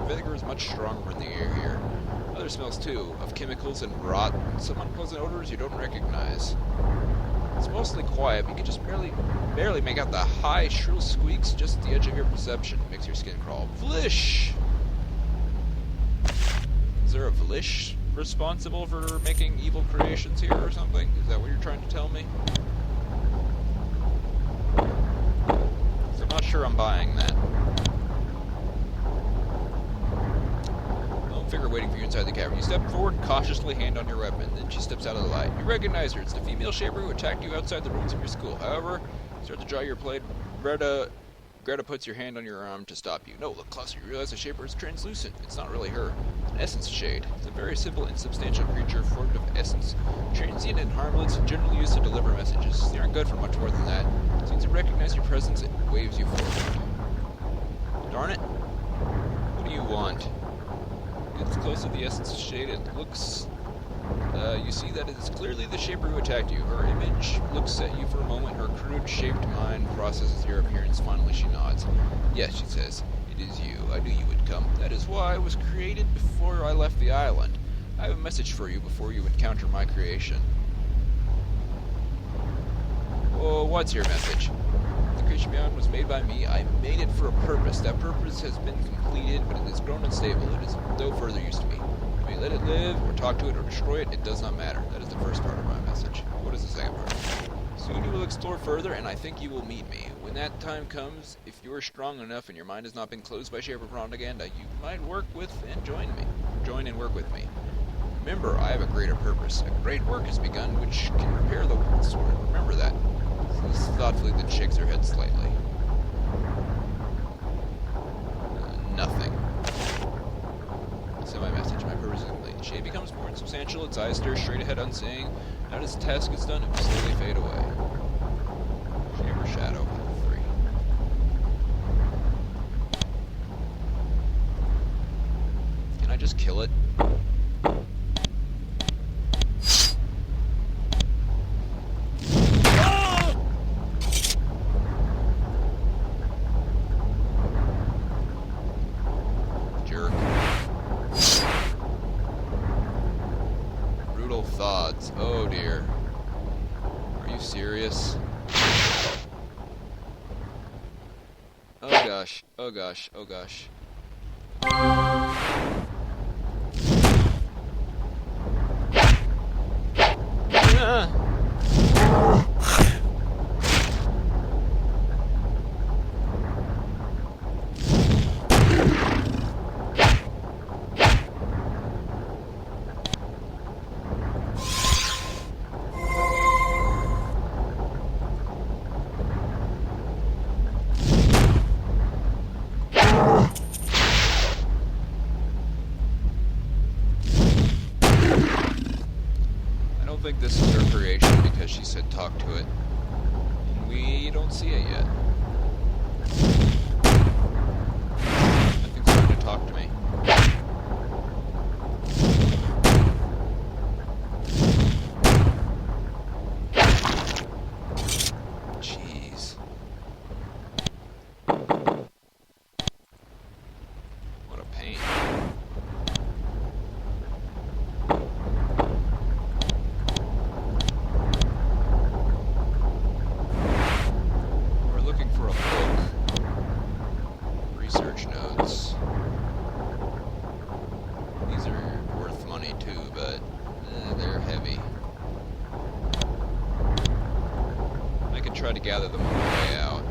vinegar is much stronger in the air here. Other smells too, of chemicals and rot, and some unpleasant odors you don't recognize. It's mostly quiet, but you can just barely make out the high, shrill squeaks just at the edge of your perception. It makes your skin crawl. Vlish! Is there a Vlish responsible for making evil creations here or something? Is that what you're trying to tell me? So I'm not sure I'm buying that. Lone figure waiting for you inside the cavern. You step forward, cautiously hand on your weapon. Then she steps out of the light. You recognize her. It's the female shaper who attacked you outside the ruins of your school. However, you start to draw your blade. Greta puts your hand on your arm to stop you. No, look closer. You realize the shaper is translucent. It's not really her. It's an essence shade. It's a very simple, insubstantial creature formed of essence. Transient and harmless, generally used to deliver messages. They aren't good for much more than that. It seems to recognize your presence and waves you forward. Darn it. What do you want? Gets close to the essence shade. It looks... you see that it is clearly the shaper who attacked you. Her image looks at you for a moment. Her crude-shaped mind processes your appearance. Finally, she nods. Yes, she says. It is you. I knew you would come. That is why I was created before I left the island. I have a message for you before you encounter my creation. Oh, what's your message? The creation beyond was made by me. I made it for a purpose. That purpose has been completed, but it has grown unstable. It is no further use to me. You may let it live, or talk to it, or destroy it. It does not matter. That is the first part of my message. What is the second part? Soon you will explore further, and I think you will meet me. When that time comes, if you are strong enough and your mind has not been closed by shaper propaganda, you might work with and join and work with me. Remember, I have a greater purpose. A great work has begun, which can repair the sword. Remember that. Says thoughtfully, then shakes her head slightly. Nothing. So my message, my purpose is complete. The shade becomes more insubstantial, its eyes stare straight ahead unseeing. Now that its task is done, it will slowly fade away. Shaper Shadow 3. Can I just kill it? Thoughts. Oh dear. Are you serious? Oh gosh. Oh gosh. Oh gosh. I think this is her creation because she said talk to it. And we don't see it yet. Nothing's trying to talk to me. Jeez. What a pain. Try to gather them on the way out.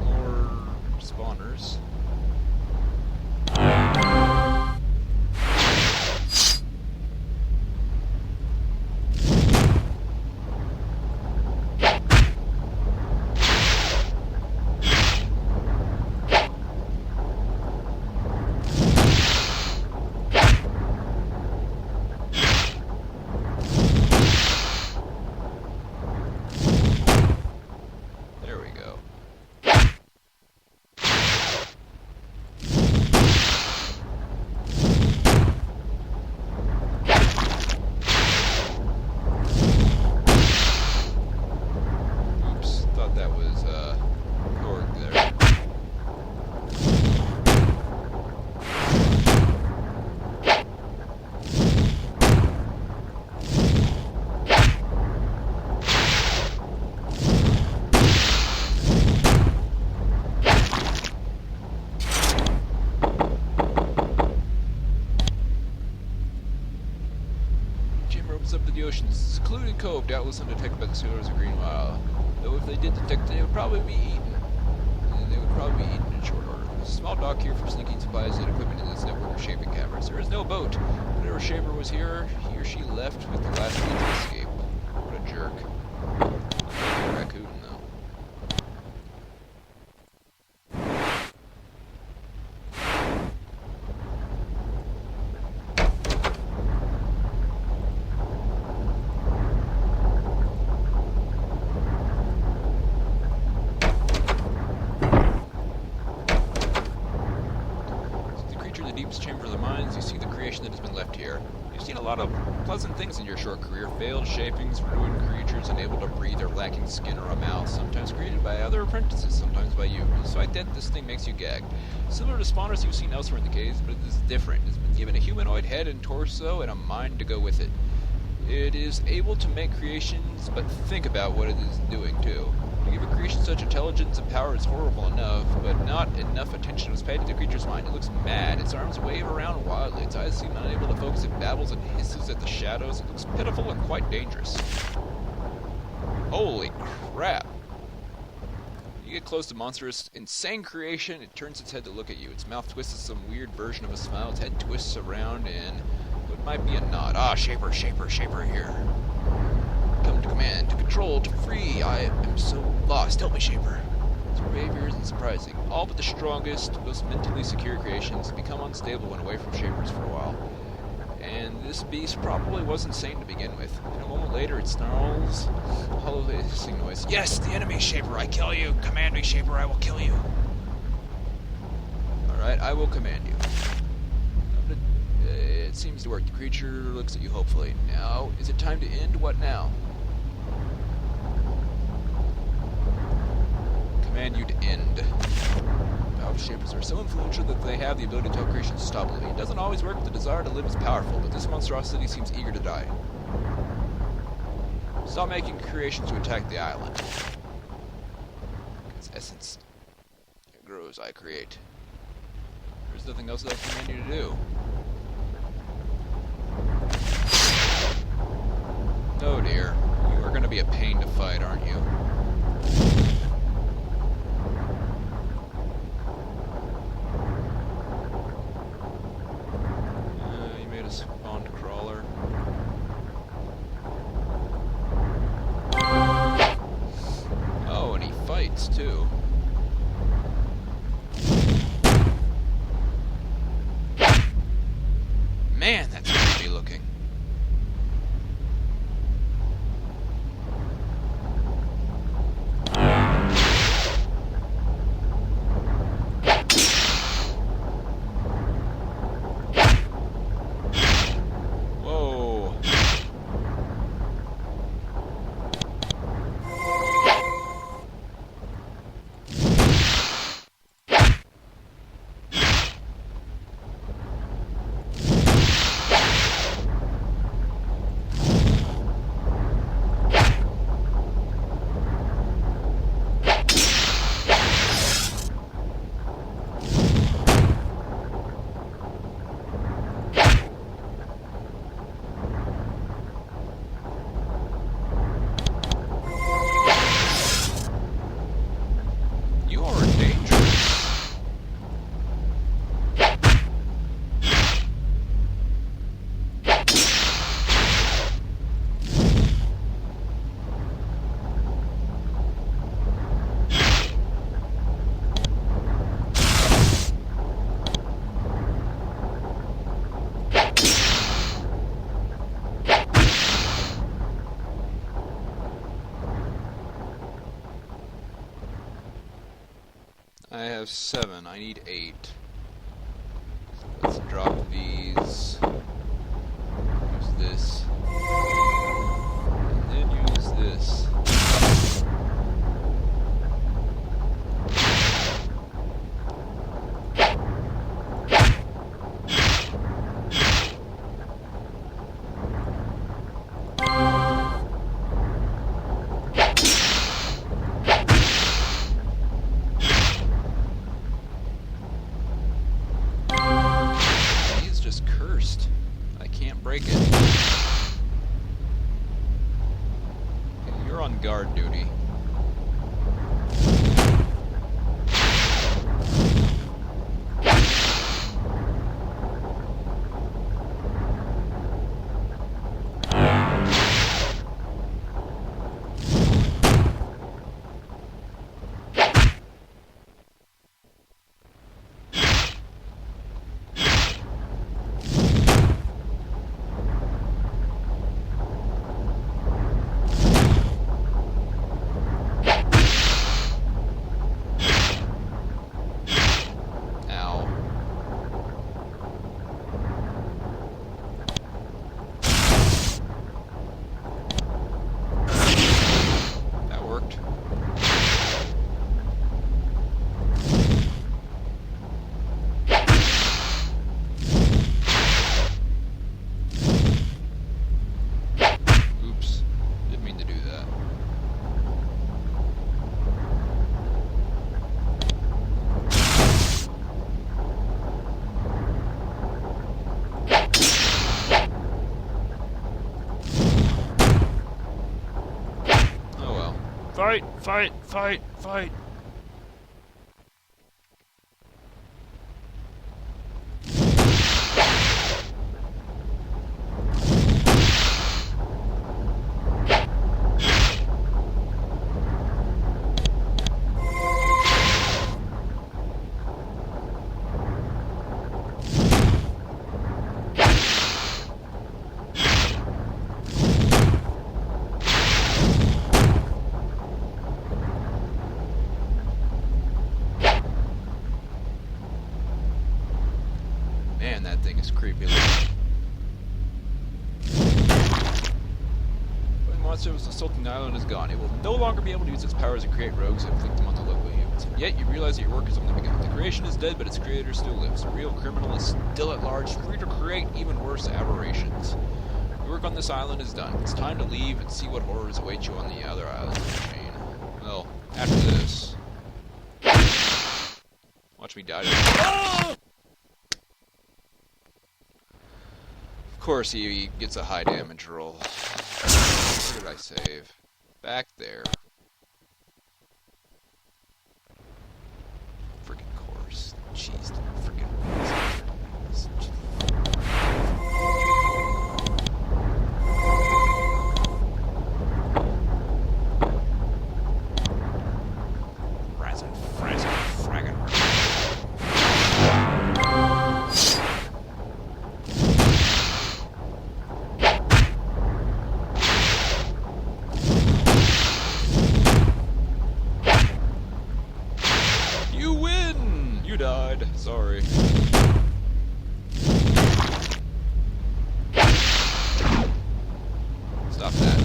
More spawners. cove, doubtless undetected by the sailors of Greenwile. Though if they did detect it, they would probably be eaten. They would probably be eaten in short order. There's a small dock here for sneaking supplies and equipment in this network of shaping caverns. There is no boat. Whenever Shaper was here, he or she left with the last means of escape. What a jerk. Raccoon, though. Chamber of the mines, you see the creation that has been left here. You've seen a lot of pleasant things in your short career. Failed shapings, ruined creatures unable to breathe or lacking skin or a mouth, sometimes created by other apprentices, sometimes by you. So I bet this thing makes you gag. Similar to spawners you've seen elsewhere in the caves, but it is different. It's been given a humanoid head and torso and a mind to go with it. It is able to make creations, but think about what it is doing too. To give a creation such intelligence and power is horrible enough, but not enough attention was paid to the creature's mind. It looks mad. Its arms wave around wildly. Its eyes seem unable to focus. It babbles and hisses at the shadows. It looks pitiful and quite dangerous. Holy crap. You get close to monstrous, insane creation, it turns its head to look at you. Its mouth twists some weird version of a smile. Its head twists around in what might be a nod. Ah, Shaper here. Come to command, to control, to free. I am so lost. Help me, Shaper. Its behavior isn't surprising. All but the strongest, most mentally secure creations become unstable when away from Shapers for a while. And this beast probably wasn't sane to begin with. And a moment later, it snarls, a hollow hissing noise. Yes, the enemy, Shaper. I kill you. Command me, Shaper. I will kill you. Alright, I will command you. It seems to work. The creature looks at you hopefully. Now, is it time to end? What now? Command you to end. Power Shapers are so influential that they have the ability to tell creations to stop living. It doesn't always work, but the desire to live is powerful, but this monstrosity seems eager to die. Stop making creations to attack the island. Its essence grows, I create. There's nothing else that I command you to do. Oh dear. You are going to be a pain to fight, aren't you? You made a spawned crawler. Oh, and he fights too. Man, that's creepy looking. I have 7. I need 8. Let's drop these. Use this. And then use this. Break it. Fight! Fight! Fight! Fight! Man, that thing is creepy looking. When the monster was assaulting the island is gone, it will no longer be able to use its powers and create rogues and inflict them on the local humans. Yet you realize that your work has only begun. The creation is dead, but its creator still lives. The real criminal is still at large, free to create even worse aberrations. Your work on this island is done. It's time to leave and see what horrors await you on the other islands of the chain. Well, after this... Watch me die. Of course he gets a high damage roll. Where did I save? Back there. Freaking course. Jeez, freaking sorry. Stop that.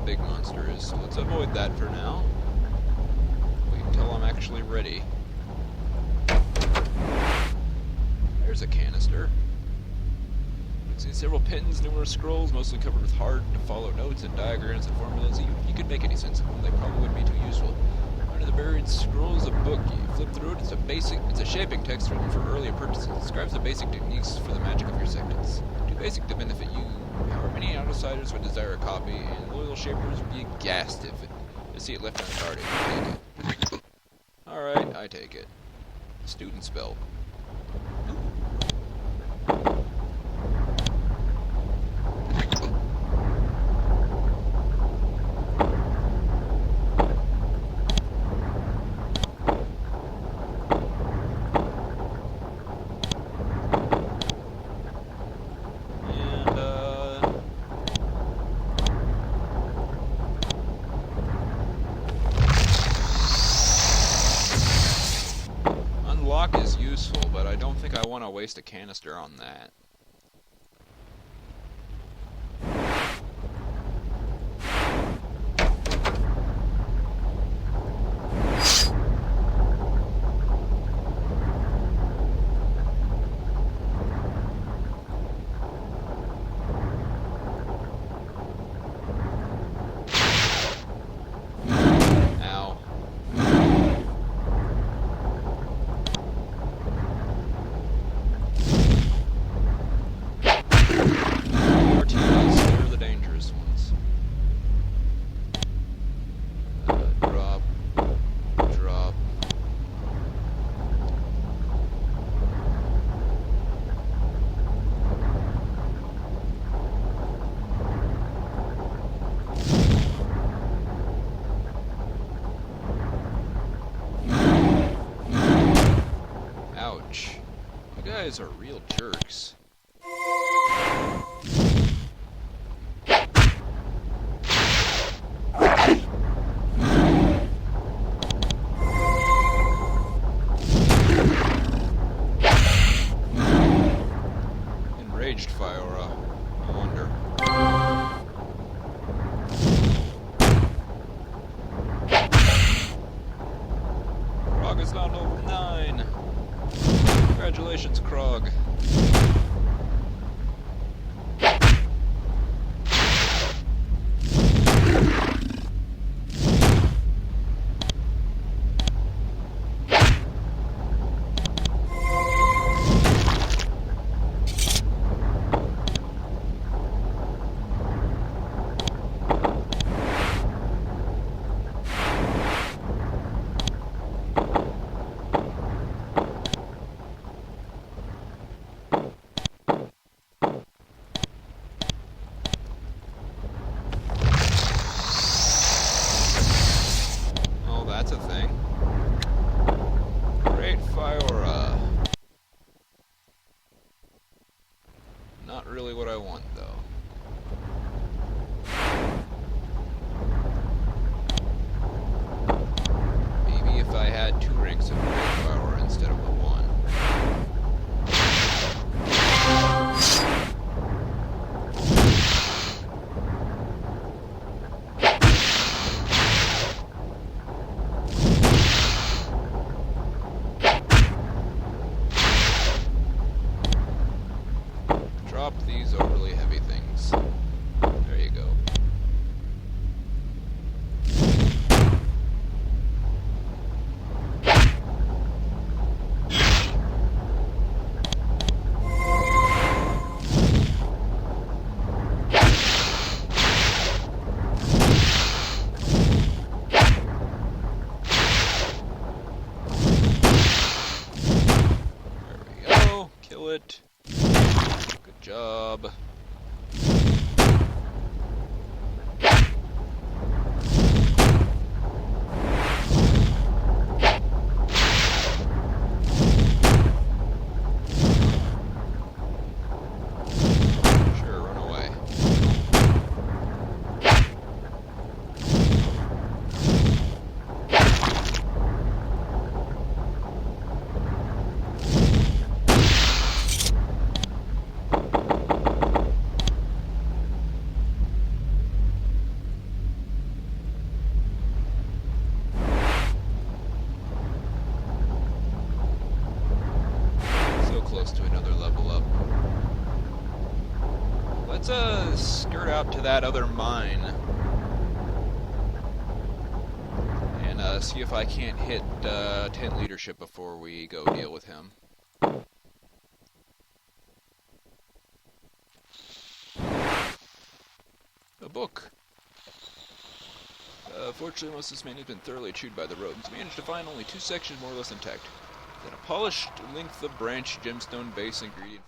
Big monster is, so let's avoid that for now. Wait until I'm actually ready. There's a canister. You can see several pins, numerous scrolls, mostly covered with hard-to-follow notes and diagrams and formulas. You could make any sense of them. They probably wouldn't be too useful. Under the buried scroll is a book. You flip through it. It's a shaping text written for earlier purposes. It describes the basic techniques for the magic of your sectants. Too basic to benefit you. However, many outsiders would desire a copy, and loyal shapers would be aghast if to see it left unguarded. Take it. Alright, I take it. Student spell. Is useful, but I don't think I want to waste a canister on that. Guys are real jerks. Krog is now level 9. Congratulations, Krog. That's a thing. Great Fiora. Not really what I want, though. Maybe if I had 2 ranks of Great Fiora instead of the 1. Drop these overly heavy things. There you go. There we go. Kill it. Good job. Sure, run away. Close to another level up. Let's skirt out to that other mine and see if I can't hit 10 leadership before we go deal with him. A book. Fortunately, most of this man has been thoroughly chewed by the rodents. We managed to find only 2 sections more or less intact. Then a polished length of branch, gemstone base ingredient.